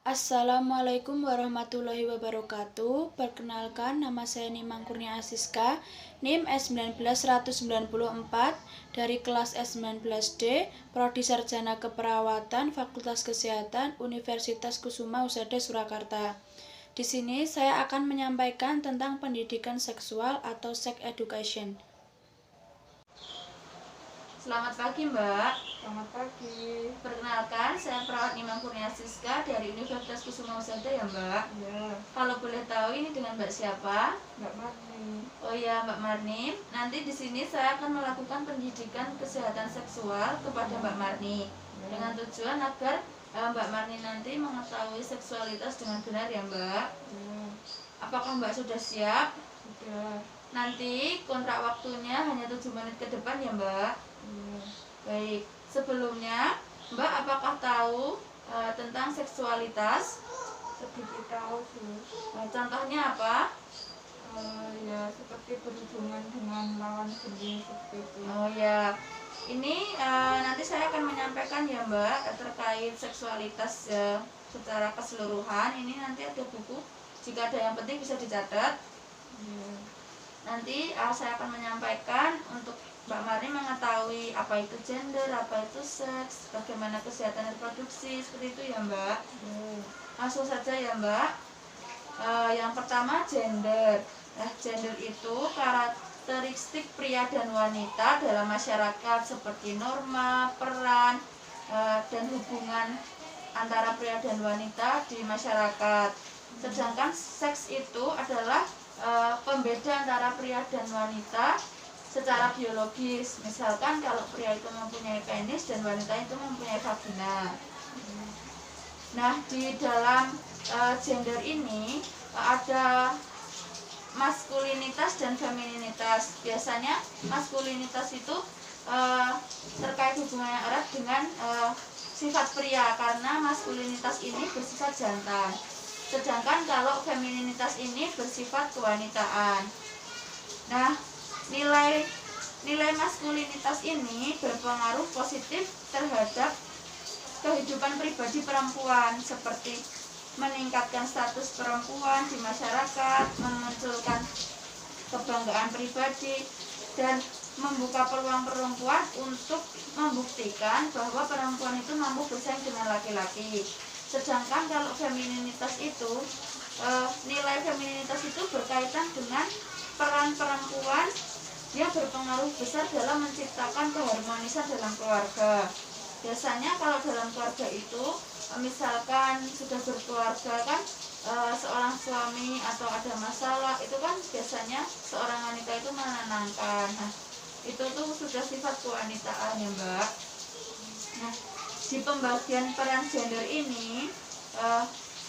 Assalamualaikum warahmatullahi wabarakatuh. Perkenalkan, nama saya Nimang Kurnia Asiska, NIM S19194 dari kelas S19D, Prodi Sarjana Keperawatan, Fakultas Kesehatan, Universitas Kusuma Husada Surakarta. Di sini saya akan menyampaikan tentang pendidikan seksual atau sex education. Selamat pagi, Mbak. Selamat pagi. Perkenalkan, saya perawat Nimang Kurnia Asiska dari Universitas Kusuma Husada ya, Mbak? Ya, Kalau boleh tahu ini dengan Mbak siapa? Mbak Marni. Oh ya, Mbak Marni. Nanti di sini saya akan melakukan pendidikan kesehatan seksual kepada Mbak Marni dengan tujuan agar Mbak Marni nanti mengetahui seksualitas dengan benar ya, Mbak. Ya, Apakah Mbak sudah siap? sudah. Nanti kontrak waktunya hanya 7 menit ke depan ya, Mbak. Ya, Baik, sebelumnya Mbak apakah tahu tentang seksualitas? sedikit tahu sih. Contohnya apa? Ya, seperti berhubungan dengan lawan jenis seperti itu. Oh ya, ini nanti saya akan menyampaikan ya Mbak terkait seksualitas secara keseluruhan. Ini nanti ada buku, jika ada yang penting bisa dicatat. Ya, Nanti saya akan menyampaikan untuk Mbak Mari mengetahui apa itu gender, apa itu seks, bagaimana kesehatan reproduksi, seperti itu ya Mbak. ya, Langsung saja ya Mbak. Yang pertama gender. Nah, gender itu karakteristik pria dan wanita dalam masyarakat seperti norma, peran, dan hubungan antara pria dan wanita di masyarakat. Sedangkan seks itu adalah pembeda antara pria dan wanita secara biologis. Misalkan kalau pria itu mempunyai penis dan wanita itu mempunyai vagina. Nah, di dalam gender ini ada maskulinitas dan femininitas. Biasanya maskulinitas itu terkait hubungan yang erat dengan sifat pria, karena maskulinitas ini bersifat jantan. Sedangkan kalau femininitas ini bersifat kewanitaan. Nah, nilai maskulinitas ini berpengaruh positif terhadap kehidupan pribadi perempuan, seperti meningkatkan status perempuan di masyarakat, memunculkan kebanggaan pribadi, dan membuka peluang perempuan untuk membuktikan bahwa perempuan itu mampu bersaing dengan laki-laki. Sedangkan kalau femininitas itu, nilai femininitas itu berkaitan dengan peran perempuan yang berpengaruh besar dalam menciptakan keharmonisan dalam keluarga. Biasanya kalau dalam keluarga itu, misalkan sudah berkeluarga kan, seorang suami atau ada masalah, itu kan biasanya seorang wanita itu menenangkan. Nah, itu tuh sudah sifat kewanitaan ya Mbak. Nah, di pembagian peran gender ini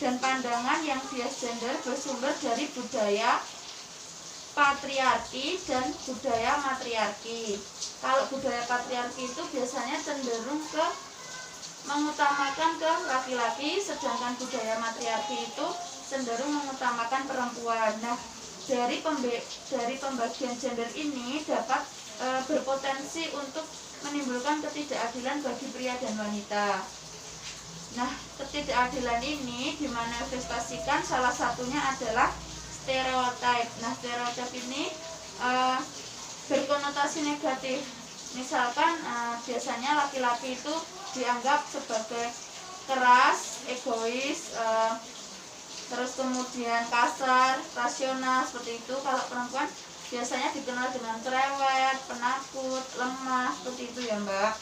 dan pandangan yang bias gender bersumber dari budaya patriarki dan budaya matriarki. Kalau budaya patriarki itu biasanya cenderung ke mengutamakan ke laki-laki, sedangkan budaya matriarki itu cenderung mengutamakan perempuan. Nah, dari pembagian gender ini dapat berpotensi untuk menimbulkan ketidakadilan bagi pria dan wanita. Nah, ketidakadilan ini dimanifestasikan salah satunya adalah stereotip. Nah, stereotip ini berkonotasi negatif. Misalkan biasanya laki-laki itu dianggap sebagai keras, egois, terus kemudian kasar, rasional, seperti itu. Kalau perempuan biasanya dikenal dengan cerewet, penakut, lemah, seperti itu ya Mbak.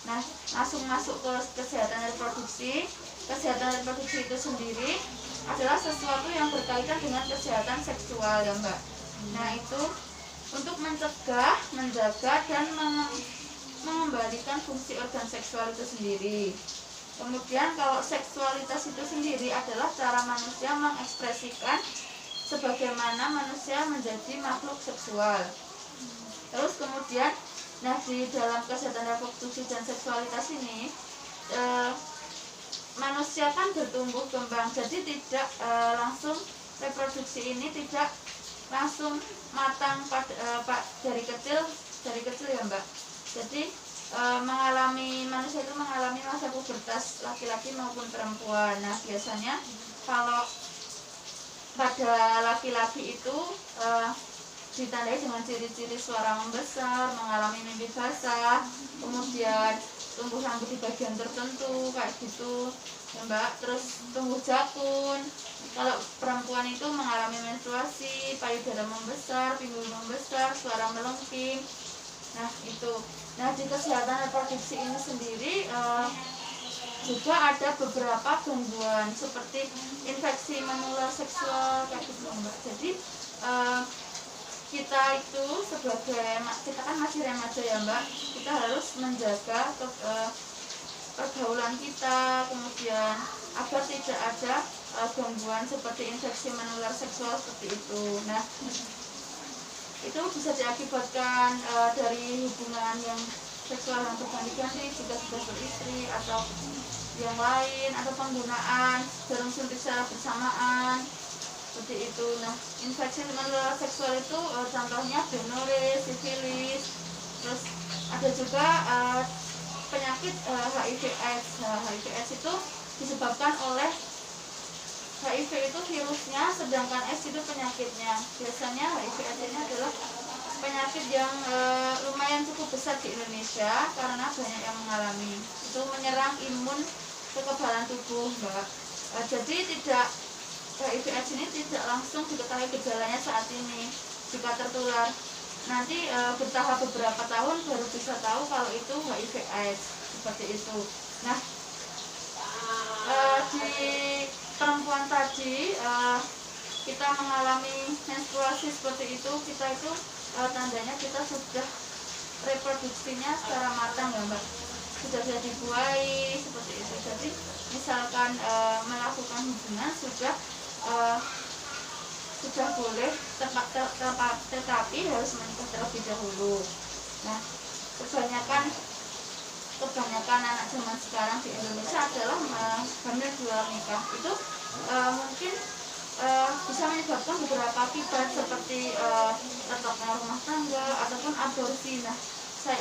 Nah, langsung masuk ke kesehatan reproduksi. Kesehatan reproduksi itu sendiri adalah sesuatu yang berkaitan dengan kesehatan seksual ya Mbak. Nah, itu untuk mencegah, menjaga, dan mengembalikan fungsi organ seksual itu sendiri. Kemudian kalau seksualitas itu sendiri adalah cara manusia mengekspresikan sebagaimana manusia menjadi makhluk seksual. Terus kemudian, nah di dalam kesehatan reproduksi dan seksualitas ini, manusia kan bertumbuh kembang, jadi tidak langsung reproduksi ini tidak langsung matang dari kecil ya Mbak. Jadi manusia itu mengalami masa pubertas laki-laki maupun perempuan. Nah, biasanya kalau pada laki-laki itu ditandai dengan ciri-ciri suara membesar, mengalami mimpi basah, kemudian tumbuh rambut di bagian tertentu kayak gitu ya Mbak, terus tumbuh jakun. Kalau perempuan itu mengalami menstruasi, payudara membesar, pinggul membesar, suara melengking. Nah itu. Nah di kesehatan reproduksi ini sendiri juga ada beberapa gangguan seperti infeksi menular seksual kayak gitu Mbak. Jadi kita itu sebagai, kita kan masih remaja ya Mbak, kita harus menjaga pergaulan kita, kemudian agar tidak ada gangguan seperti infeksi menular seksual seperti itu. Nah itu bisa diakibatkan dari hubungan yang seksual yang berganti-ganti jika sudah beristri atau yang lain, atau penggunaan jarum suntik secara bersamaan seperti itu. Nah infeksi menular seksual itu contohnya gonorrea, sifilis, terus ada juga penyakit HIV/AIDS. HIV/AIDS itu disebabkan oleh HIV itu virusnya, sedangkan AIDS itu penyakitnya. Biasanya HIV/AIDS ini adalah penyakit yang lumayan cukup besar di Indonesia karena banyak yang mengalami. Itu menyerang imun kekebalan tubuh, Mbak. Jadi tidak HIV/AIDS ini tidak langsung diketahui gejalanya saat ini. Jika tertular, nanti bertahap beberapa tahun baru bisa tahu kalau itu HIV/AIDS seperti itu. Nah, di perempuan tadi kita mengalami menstruasi seperti itu, kita itu tandanya kita sudah reproduksinya secara matang ya Mbak, sudah bisa dibuahi seperti itu. Jadi misalkan melakukan hubungan sudah boleh, tetapi harus menikah terlebih dahulu. Nah kebanyakan anak zaman sekarang di Indonesia adalah hamil di luar nikah. Itu mungkin bisa menyebabkan beberapa akibat seperti retoknya rumah tangga ataupun aborsi. Nah,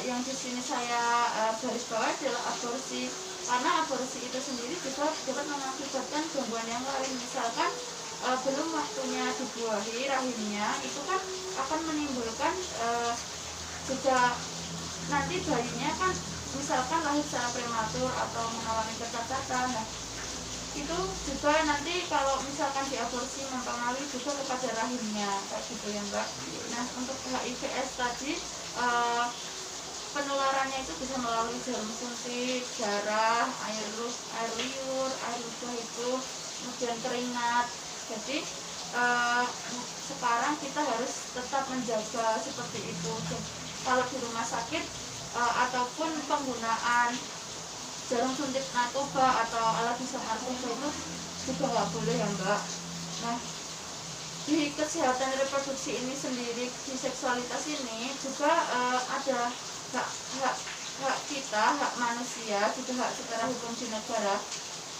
yang di sini saya garis bawah adalah aborsi, karena aborsi itu sendiri juga dapat mengakibatkan gangguan yang lain. Misalkan belum waktunya dibuahi rahimnya, itu kan akan menimbulkan juga nanti bayinya kan misalkan lahir secara prematur atau mengalami kecacatan. Nah, itu juga nanti kalau misalkan diaborsi mempengaruhi juga kepada rahimnya kayak gitu ya Mbak. Nah untuk HIV/AIDS tadi penularannya itu bisa melalui jarum suntik, darah, air liur, air ludah itu, kemudian keringat. Jadi sekarang kita harus tetap menjaga seperti itu. Kalau di rumah sakit ataupun penggunaan jarum suntik narkoba atau alat hisap narkoba itu juga nggak boleh ya Mbak. Nah di kesehatan reproduksi ini sendiri, di seksualitas ini juga ada hak kita, hak manusia, juga hak secara hukum di negara.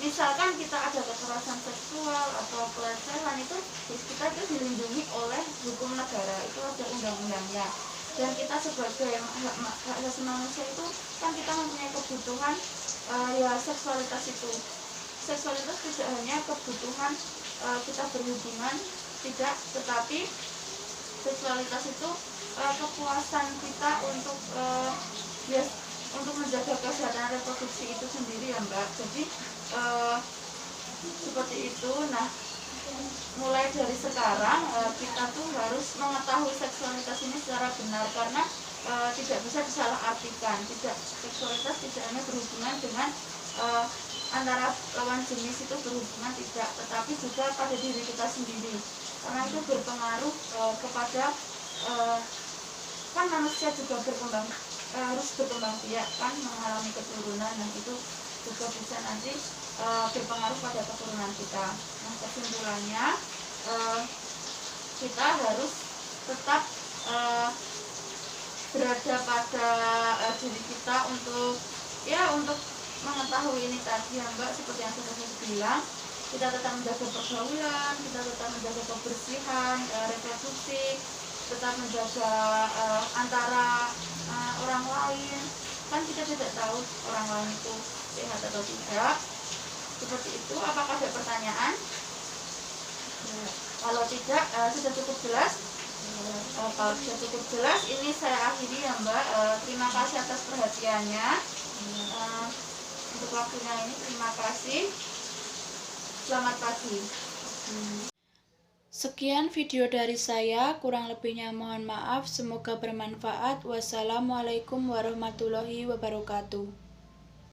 Misalkan kita ada kekerasan seksual atau pelecehan, itu kita itu dilindungi oleh hukum negara, itu ada undang-undangnya. Dan kita sebagai hak asasi manusia itu kan kita mempunyai kebutuhan ya seksualitas itu. Seksualitas tidak hanya kebutuhan kita berhubungan, tidak, tetapi seksualitas itu kepuasan kita untuk untuk menjaga kesehatan reproduksi itu sendiri ya Mbak. Jadi seperti itu. Nah mulai dari sekarang kita tuh harus mengetahui seksualitas ini secara benar, karena tidak bisa disalahartikan. Seksualitas tidak hanya berhubungan dengan antara lawan jenis itu berhubungan, tidak, tetapi juga pada diri kita sendiri, karena itu berpengaruh kepada kan manusia juga berkembang, harus berkembang biak kan, mengalami keturunan, dan itu juga bisa nanti berpengaruh pada keturunan kita. Nah kesimpulannya kita harus tetap berada pada diri kita untuk mengetahui ini tadi ya Mbak, seperti yang sudah saya bilang, kita tetap menjaga pergaulan, kita tetap menjaga kebersihan reproduksi, tetap menjaga antara orang lain, kan kita tidak tahu orang lain itu sehat atau tidak. Seperti itu. Apakah ada pertanyaan? Kalau tidak, sudah cukup jelas? Kalau sudah cukup jelas, ini saya akhiri ya Mbak. Terima kasih atas perhatiannya. Untuk waktunya ini terima kasih. Selamat pagi. Sekian video dari saya, kurang lebihnya mohon maaf, semoga bermanfaat. Wassalamualaikum warahmatullahi wabarakatuh.